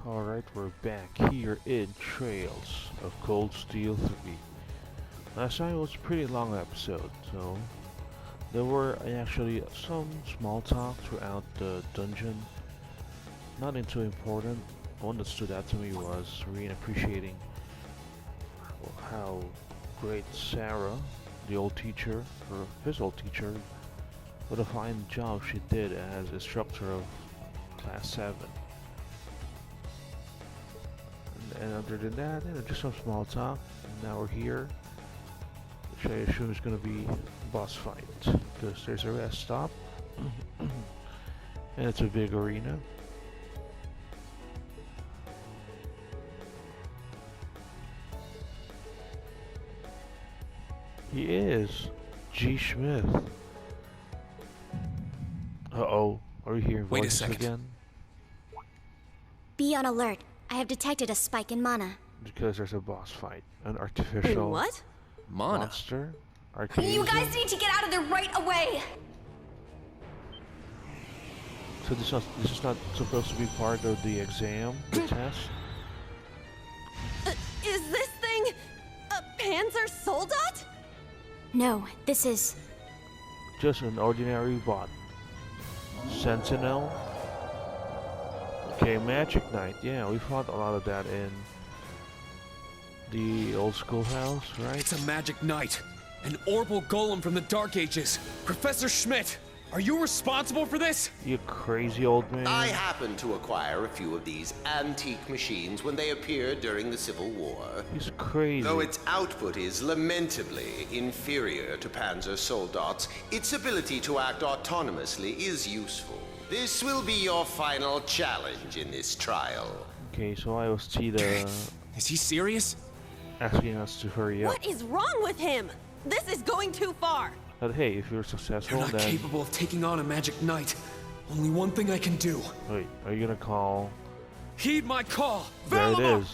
Alright, we're back here in Trails of Cold Steel 3. Last time was a pretty long episode, so there were actually some small talk throughout the dungeon. Nothing too important. One that stood out to me was really appreciating how great Sarah, the old teacher, or his old teacher, what a fine job she did as instructor of Class 7. And other than that, just some small talk. And now we're here, which I assume is going to be boss fight, because there's a rest stop, and it's a big arena. He is G. Smith. Uh-oh, are we hearing Wait a voices second. again? Be on alert. I have detected a spike in mana. Because there's a boss fight, an artificial What? Mana. monster. You Archangel. guys need to get out of there right away! So this is not supposed to be part of the exam, the test? Is this thing a Panzer Soldat? No, this is... Just an ordinary bot. Sentinel. Okay, Magic Knight. Yeah, we fought a lot of that in the old schoolhouse, right? It's a magic knight. An orbital golem from the Dark Ages. Professor Schmidt, are you responsible for this? You crazy old man. I happened to acquire a few of these antique machines when they appeared during the Civil War. He's crazy. Though its output is lamentably inferior to Panzer Soldat's, its ability to act autonomously is useful. This will be your final challenge in this trial. Okay, so I was Tita Is he serious? asking us to hurry up. What is wrong with him? This is going too far. But hey, if you're successful, You're not then... capable of taking on a magic knight. Only one thing I can do. Wait, are you gonna call... Heed my call. There it Valor! is.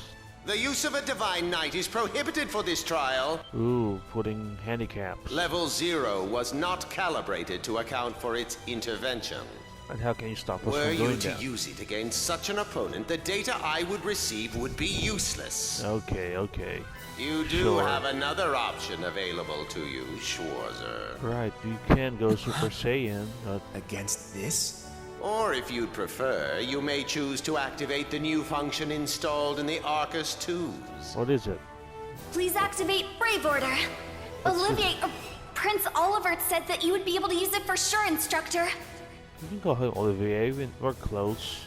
The use of a Divine Knight is prohibited for this trial. Ooh, putting handicaps. Level 0 was not calibrated to account for its intervention. And how can you stop us Were from you doing to that? use it against such an opponent, the data I would receive would be useless. Okay, okay. You do Sure. have another option available to you, Schwarzer. Right, you can go Super Saiyan, but... Against this? Or if you'd prefer, you may choose to activate the new function installed in the Arcus 2s. What is it? Please activate Brave Order. Olivier, Prince Oliver said that you would be able to use it for sure, Instructor. You can call him Olivier, we're close.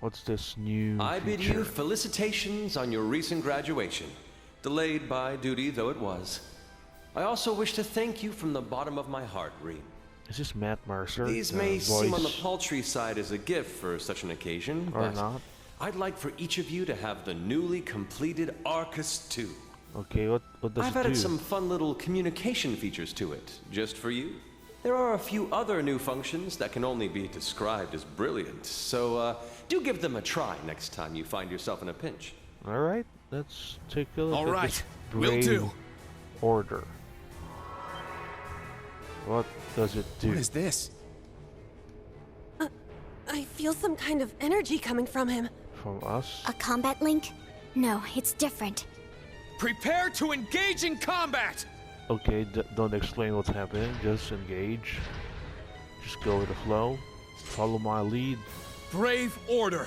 What's this new I bid feature? you felicitations on your recent graduation, delayed by duty though it was. I also wish to thank you from the bottom of my heart, Reed. Is this Matt Mercer? These the may seem on the voice? paltry side as a gift for such an occasion, Or but not? I'd like for each of you to have the newly completed Arcus 2. Okay, what does I've it added do? some fun little communication features to it, just for you. There are a few other new functions that can only be described as brilliant, so do give them a try next time you find yourself in a pinch. Alright, let's take a look All at right, this will Brave do. Order. What does it do? What is this? I feel some kind of energy coming from him. From us? A combat link? No, it's different. Prepare to engage in combat! Okay, don't explain what's happening, just engage. Just go with the flow. Follow my lead. Brave Order.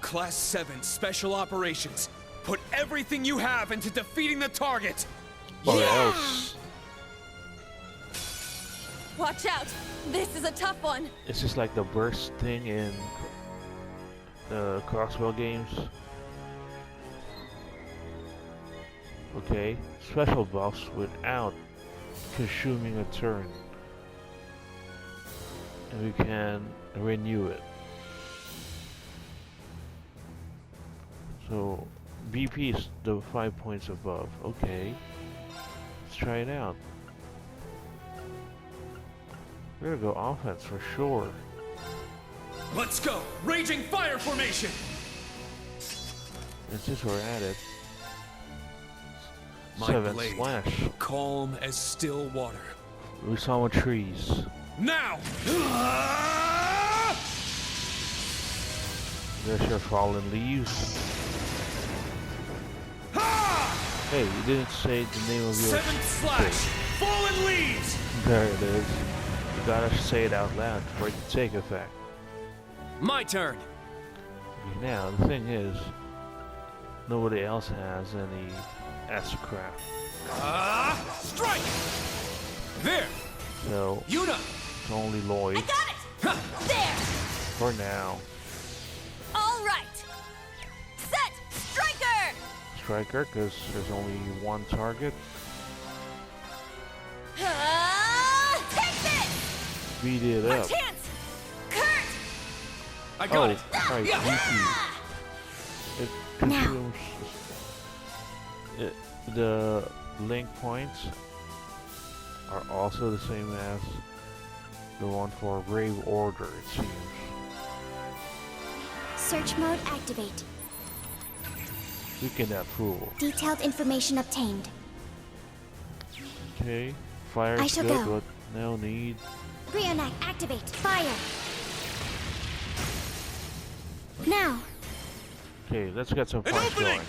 Class 7 Special Operations. Put everything you have into defeating the target. Or else. Watch out. This is a tough one. Is this like the burst thing in the Crossbow games? Okay, special buffs without consuming a turn. And we can renew it. So, BP is the 5 points above. Okay, let's try it out. We're gonna go offense for sure. Let's go! Raging Fire Formation! And since we're at it, My 7 blade. slash. Calm as still water. We saw trees. Now! There's your fallen leaves. Hey, you didn't say the name of your... Seventh slash! Fallen leaves! There it is. You gotta say it out loud for it to take effect. My turn! Now, the thing is, nobody else has any S-craft. Strike! There! So, Yuna! it's only Lloyd I got it! There! for now. All right! Set! Striker! Striker, because there's only one target. Take this! Beat it A up. chance! Kurt! I got it! Right, Yeah. VP. It consumes the link points are also the same as the one for Brave Order, it seems. Search mode activate. We cannot fool. Detailed information obtained. Okay, fire I is shall good, go. but no need. Brionac activate. Fire. Now. Okay, let's get some An punch opening! going.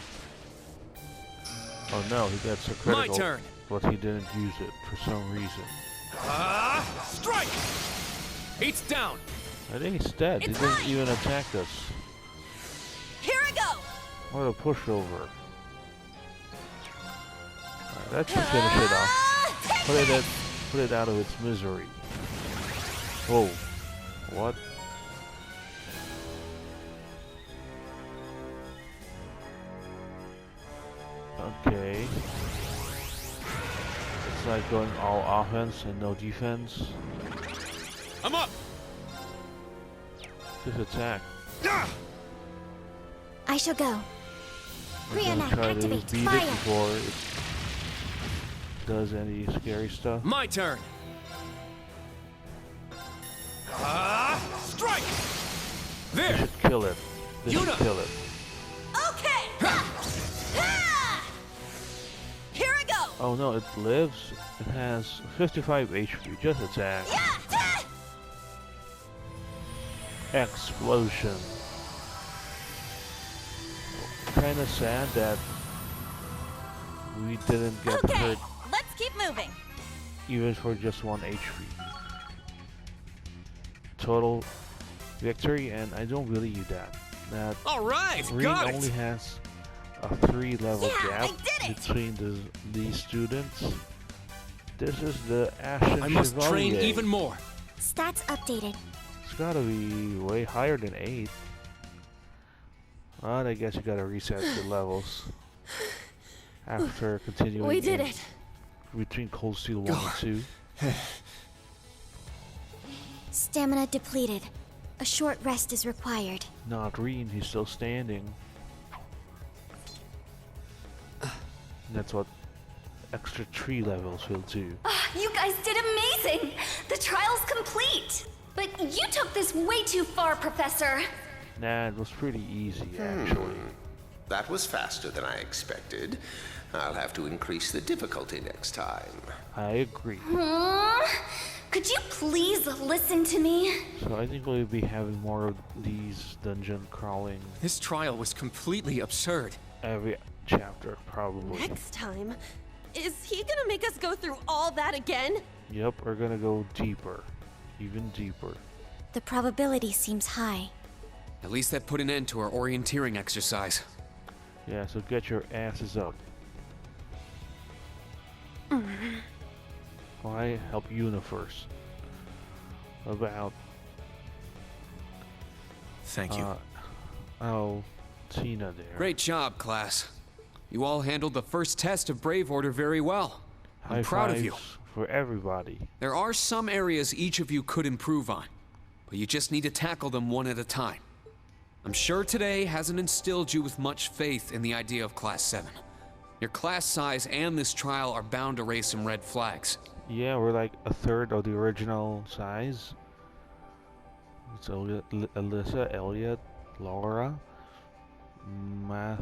Oh no, he gets a My critical, turn! but he didn't use it for some reason. Strike! Eight's down! I think he's dead. It's he didn't mine! even attack us. Here I go! What a pushover. Alright, that should finish it off. Take Put it out of its misery. Whoa. What? Okay. It's like going all offense and no defense. I'm up! Just attack. I shall go. We're gonna Brionac try to activate. beat Fire. it before it does any scary stuff. My turn! Strike! They There! should kill it. They should Yuna! kill it. Okay! Here I go! Oh no, it lives. It has 55 HP. Just attack. Yeah! Explosion. Kinda sad that we didn't get Okay, hurt let's keep moving. even for just 1 HP. Total victory, and I don't believe that. That Alright! Reed Got only it! has a 3-level Yeah, gap I did it! between these students. This is the Ashen I must train Chevalier. even more! Stats updated. It's gotta be way higher than 8. Well, I guess you gotta reset the levels after continuing We did in it. between Cold Steel 1 and 2. Stamina depleted. A short rest is required. Not Reen, he's still standing. That's what extra 3 levels will do. You guys did amazing! The trial's complete! But you took this way too far, Professor. Nah, it was pretty easy actually. That was faster than I expected. I'll have to increase the difficulty next time. I agree. Could you please listen to me? So I think we'll be having more of these dungeon crawling This trial was completely absurd. every chapter, probably. Next time, is he gonna make us go through all that again? Yep, we're gonna go deeper. Even deeper. The probability seems high. At least that put an end to our orienteering exercise. Yeah, so get your asses up. Why help Yuna first? About Thank you. oh, Tina there. Great job, class. You all handled the first test of Brave Order very well. I'm High proud of you. fives for everybody. There are some areas each of you could improve on, but you just need to tackle them one at a time. I'm sure today hasn't instilled you with much faith in the idea of Class 7. Your class size and this trial are bound to raise some red flags. Yeah, we're like a third of the original size. It's Alyssa, Elliot, Laura, Math.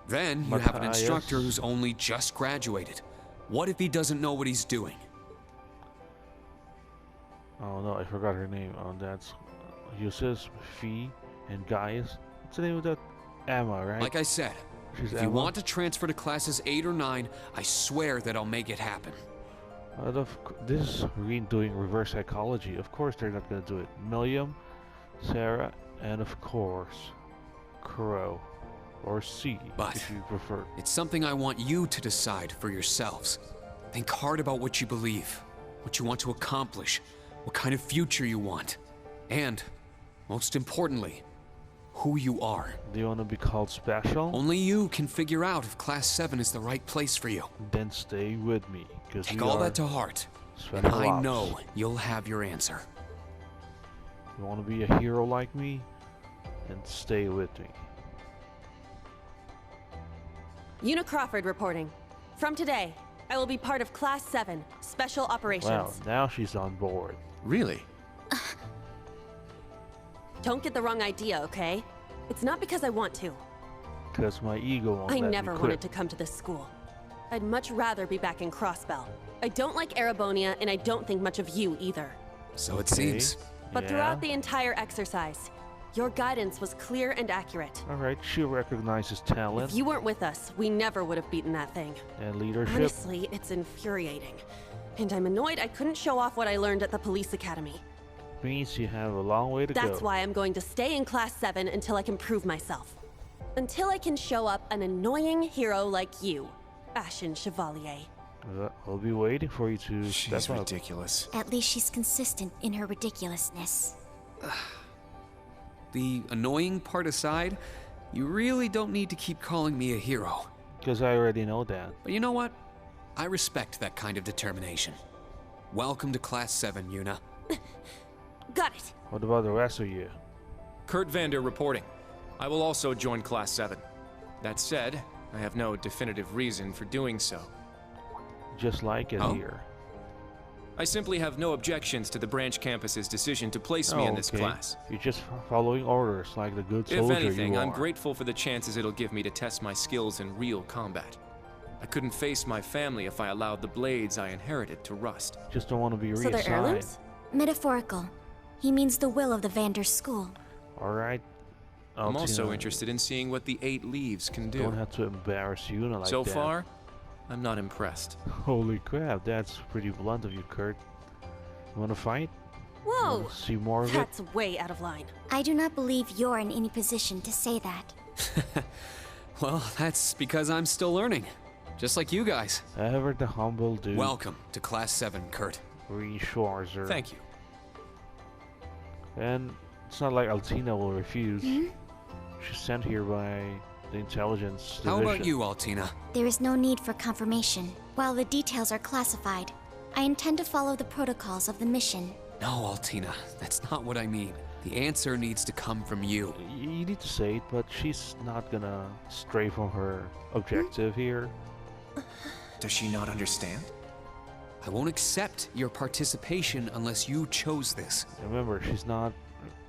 Then you have an Matthias. instructor who's only just graduated. What if he doesn't know what he's doing? Oh no, I forgot her name. Oh, that's Yusuf Fee. And guys, what's the name of that? Emma, right? Like I said, She's if you Emma? want to transfer to classes 8 or 9, I swear that I'll make it happen. This is doing reverse psychology. Of course they're not gonna do it. Milliam, Sarah, and of course, Crow. Or C, But if you prefer. it's something I want you to decide for yourselves. Think hard about what you believe, what you want to accomplish, what kind of future you want, and, most importantly, who you are. Do you want to be called special? Only you can figure out if Class 7 is the right place for you. Then stay with me, because Take we all are that to heart, and special I ops. know you'll have your answer. You want to be a hero like me? Then stay with me. Una Crawford reporting. From today, I will be part of Class 7, Special Operations. Wow, now she's on board. Really? Don't get the wrong idea, okay? It's not because I want to. Because my ego won't I let never me wanted quit. to come to this school. I'd much rather be back in Crossbell. I don't like Erebonia, and I don't think much of you either. So it Okay. seems. But Yeah. throughout the entire exercise, your guidance was clear and accurate. Alright, she recognizes talent If you weren't with us, we never would have beaten that thing. and leadership. Honestly, it's infuriating. And I'm annoyed I couldn't show off what I learned at the police academy. Means you have a long way to go. That's why I'm going to stay in Class 7 until I can prove myself. Until I can show up an annoying hero like you, Ashen Chevalier. I'll be waiting for you to She's step up. ridiculous. At least she's consistent in her ridiculousness. The annoying part aside, you really don't need to keep calling me a hero. Because I already know that. But you know what? I respect that kind of determination. Welcome to Class 7, Una. Got it. What about the rest of you? Kurt Vander reporting. I will also join Class 7. That said, I have no definitive reason for doing so. Just like it Oh. here. I simply have no objections to the branch campus's decision to place me in this okay. class. You're just following orders like the good If soldier anything, you I'm are. grateful for the chances it'll give me to test my skills in real combat. I couldn't face my family if I allowed the blades I inherited to rust. Just don't want to be So they're reassigned. heirlooms? Metaphorical. He means the will of the Vander school. Alright. I'm also Altina, interested in seeing what the 8 leaves can do. Don't have to embarrass you like So that. far, I'm not impressed. Holy crap, that's pretty blunt of you, Kurt. You wanna fight? Whoa! Wanna see more of it? That's way out of line. I do not believe you're in any position to say that. Well, that's because I'm still learning. Just like you guys. Ever the humble dude. Welcome to Class 7, Kurt. Ree Schwarzer. Thank you. And it's not like Altina will refuse. She's sent here by the intelligence How division. about you, Altina? There is no need for confirmation. While the details are classified, I intend to follow the protocols of the mission. No, Altina, that's not what I mean. The answer needs to come from you. You need to say it, but she's not gonna stray from her objective here. Does she not understand? I won't accept your participation unless you chose this. Remember, she's not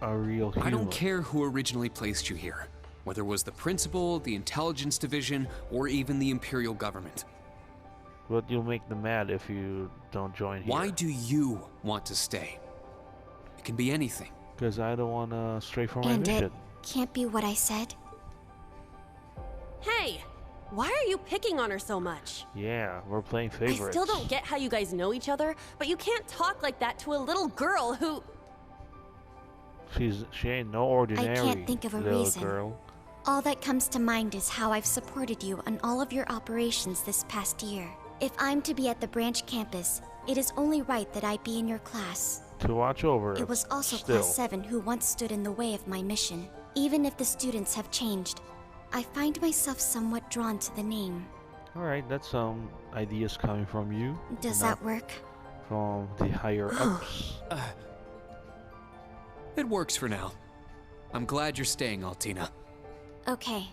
a real human. I don't care who originally placed you here, whether it was the principal, the intelligence division, or even the imperial government. But you'll make them mad if you don't join here. Why do you want to stay? It can be anything. Because I don't want to stray from my And mission. it can't be what I said. Hey! Why are you picking on her so much? Yeah, we're playing favorites. I still don't get how you guys know each other, but you can't talk like that to a little girl who... She ain't no ordinary think of a little reason. girl. All that comes to mind is how I've supported you on all of your operations this past year. If I'm to be at the branch campus, it is only right that I be in your class. To watch over It was also still. Class 7 who once stood in the way of my mission. Even if the students have changed, I find myself somewhat drawn to the name. Alright, that's some ideas coming from you. Does not that work? From the higher ups. It works for now. I'm glad you're staying, Altina. Okay.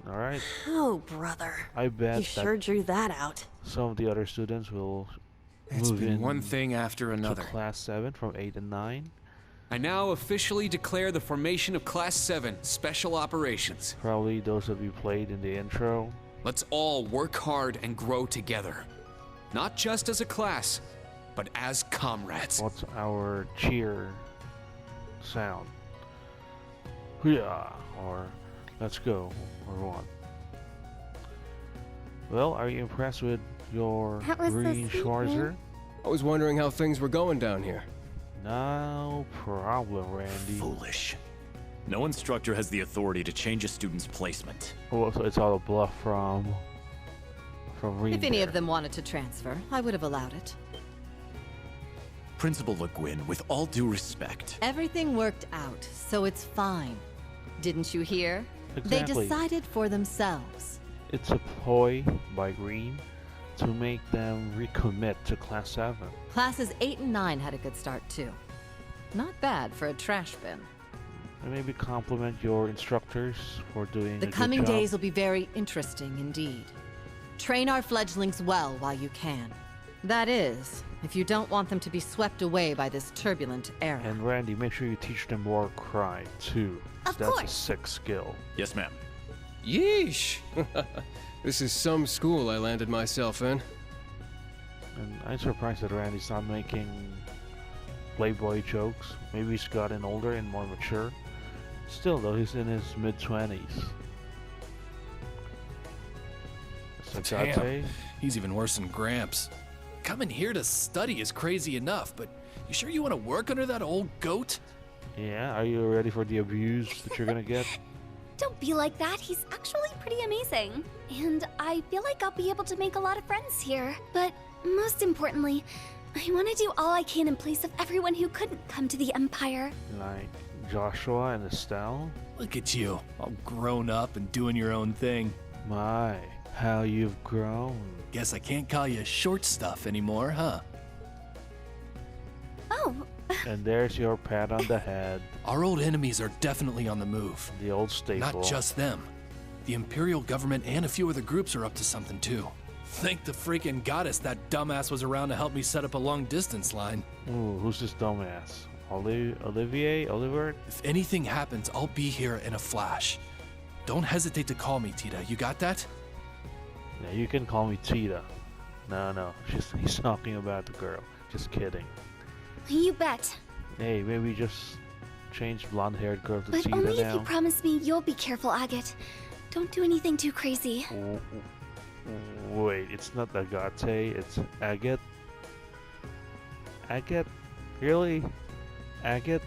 Alright, Oh, brother. I bet You sure drew that out. some of the other students will It's move been in one thing after to another. Class 7 from 8 and 9. I now officially declare the formation of Class 7 Special Operations. Probably those that we played in the intro. Let's all work hard and grow together. Not just as a class, but as comrades. What's our cheer sound? Yeah, or let's go, or what? Well, are you impressed with your That was so green sweet, Schwarzer? I was wondering how things were going down here. No problem, Randy. Foolish. No instructor has the authority to change a student's placement. Oh, so it's all a bluff from Reed. If any there. of them wanted to transfer, I would have allowed it. Principal Le Guin, with all due respect. Everything worked out, so it's fine. Didn't you hear? They Exactly. decided for themselves. It's a ploy by Green to make them recommit to Class 7. Classes 8 and 9 had a good start too. Not bad for a trash bin. And maybe compliment your instructors for doing The a good coming job. days will be very interesting indeed. Train our fledglings well while you can. That is, if you don't want them to be swept away by this turbulent era. And Randy, make sure you teach them War Cry too. Of That's a course. sick skill. Yes, ma'am. Yeesh! This is some school I landed myself in. And I'm surprised that Randy's not making Playboy jokes. Maybe he's gotten older and more mature. Still though, he's in his mid-20s. Sagate? Damn. He's even worse than Gramps. Coming here to study is crazy enough, but you sure you want to work under that old goat? Yeah, are you ready for the abuse that you're gonna get? Don't be like that. He's actually pretty amazing. And I feel like I'll be able to make a lot of friends here. But most importantly, I want to do all I can in place of everyone who couldn't come to the Empire. Like Joshua and Estelle? Look at you, all grown up and doing your own thing. My, how you've grown. Guess I can't call you short stuff anymore, huh? Oh, And there's your pat on the head, Our old enemies are definitely on the move. the old staple. Not just them. The Imperial government and a few other groups are up to something too. Thank the freaking goddess that dumbass was around to help me set up a long distance line. Ooh, who's this dumbass? Oliver? If anything happens, I'll be here in a flash. Don't hesitate to call me, Tita. You got that? Yeah, you can call me Tita. No, he's talking about the girl. Just kidding. you bet. Hey, maybe just change blonde-haired girl to But Tita only if now. you promise me you'll be careful, Agate. Don't do anything too crazy. Wait, it's not Agate, it's Agate. Agate? Really? Agate?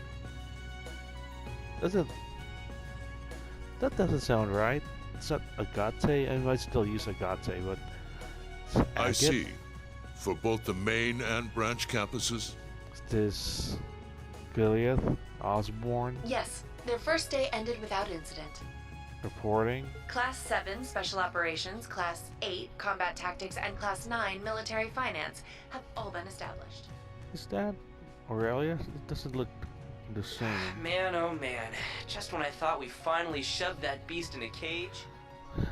That doesn't sound right. It's not Agate. I might still use Agate, but it's I Agate. see. For both the main and branch campuses? Is this Gilead Osborne Yes, their first day ended without incident. reporting? Class 7 Special Operations, Class 8 Combat Tactics, and Class 9 Military Finance have all been established. Is that Aurelia? It doesn't look the same. Man, oh man. Just when I thought we finally shoved that beast in a cage.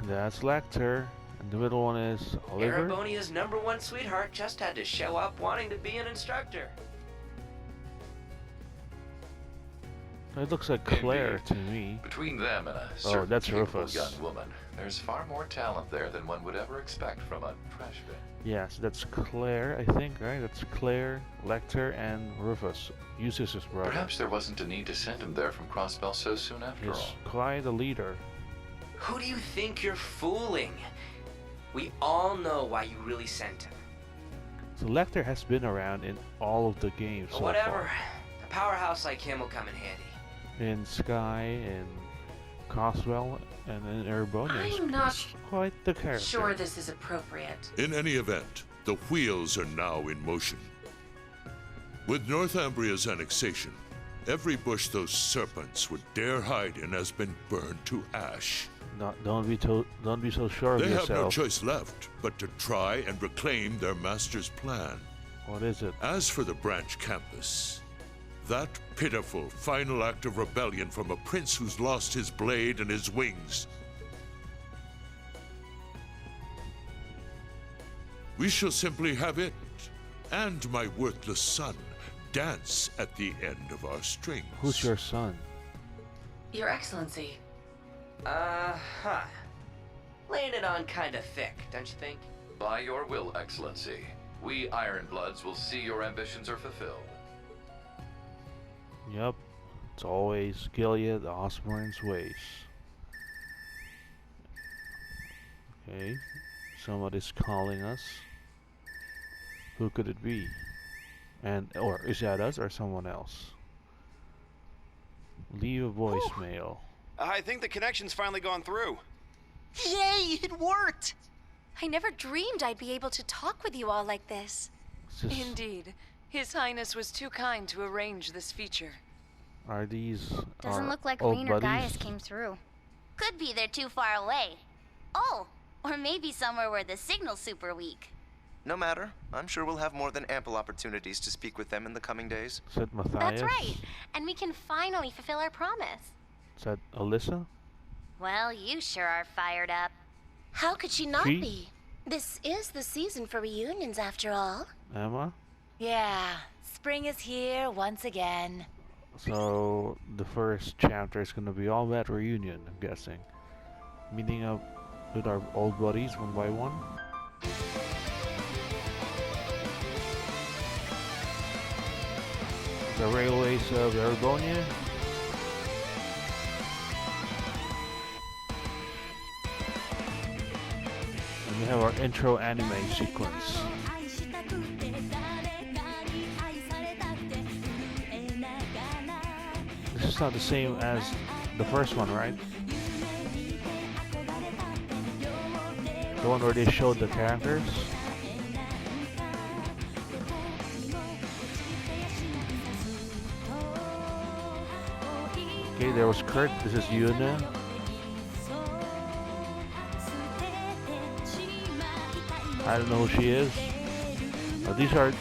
That's Lecter. And the middle one is Oliver. Erebonia's #1 sweetheart just had to show up wanting to be an instructor. It looks like Claire to me. Between them and a Oh, certain that's capable Rufus. young woman, there's far more talent there than one would ever expect from a trash bin. Yes, that's Claire, I think, right? That's Claire, Lecter, and Rufus. Eustace's brother. Perhaps there wasn't a need to send him there from Crossbell so soon after He's all. quite a leader. Who do you think you're fooling? We all know why you really sent him. So Lecter has been around in all of the games so Whatever. far. A powerhouse like him will come in handy. In Sky, in Coswell, and in Erebonia. I'm not He's quite the character. sure this is appropriate. In any event, the wheels are now in motion. With Northumbria's annexation, every bush those serpents would dare hide in has been burned to ash. Don't be so sure of They have no yourself. choice left but to try and reclaim their master's plan. What is it? As for the branch campus, that pitiful final act of rebellion from a prince who's lost his blade and his wings. We shall simply have it, and my worthless son, dance at the end of our strings. Who's your son? Your Excellency. Huh. Laying it on kinda thick, don't you think? By your will, Excellency, we Ironbloods will see your ambitions are fulfilled. Yup. It's always Gilead Osborne's ways. Okay, somebody's calling us. Who could it be? Or is that us or someone else? Leave a voicemail. I think the connection's finally gone through. Yay, it worked! I never dreamed I'd be able to talk with you all like this. Indeed. His Highness was too kind to arrange this feature. Are these Doesn't our look like old Rain or buddies? Gaius came through. Could be they're too far away. Oh, or maybe somewhere where the signal's super weak. No matter. I'm sure we'll have more than ample opportunities to speak with them in the coming days. Said Matthias. That's right. And we can finally fulfill our promise. Said Alyssa. Well, you sure are fired up. How could she not She? be? This is the season for reunions after all. Emma. Yeah, spring is here once again. So the first chapter is gonna be all about reunion, I'm guessing. Meeting up with our old buddies one by one. The railways of Erebonia. And we have our intro anime sequence. This is not the same as the first one, right? The one where they showed the characters. Okay, there was Kurt. This is Yuna. I don't know who she is. These are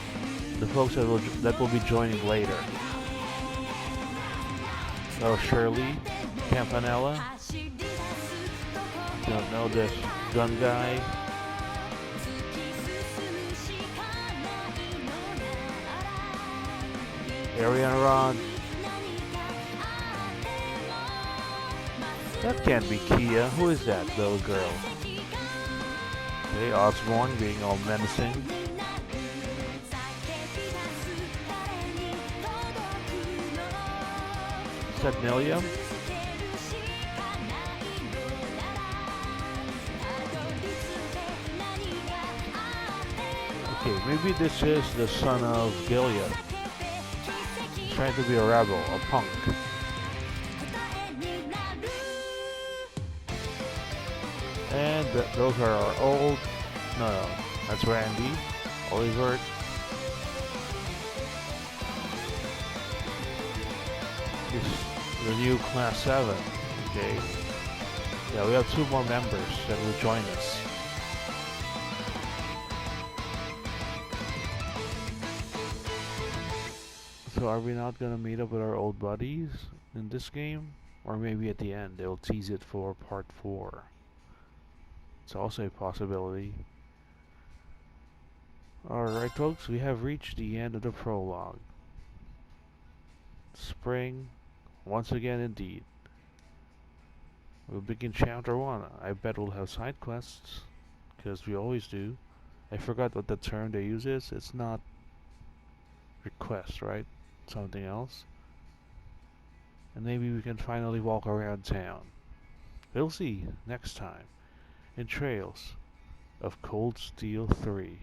the folks that will be joining later. Oh, Shirley, Campanella. Don't know this gun guy. Ariana Rod. That can't be Kia. Who is that little girl? Okay, Osborne being all menacing. Is that Nelia? Okay, maybe this is the son of Gilead. He's trying to be a rebel, a punk. And those are our old... No, that's Randy, Oliver. This is the new Class 7, okay? Yeah, we have 2 more members that will join us. So are we not gonna meet up with our old buddies in this game? Or maybe at the end they'll tease it for part 4. It's also a possibility. Alright folks, we have reached the end of the prologue. Spring, once again indeed. We'll begin chapter 1. I bet we'll have side quests, because we always do. I forgot what the term they use is. It's not request, right? Something else. And maybe we can finally walk around town. We'll see next time in Trails of Cold Steel 3.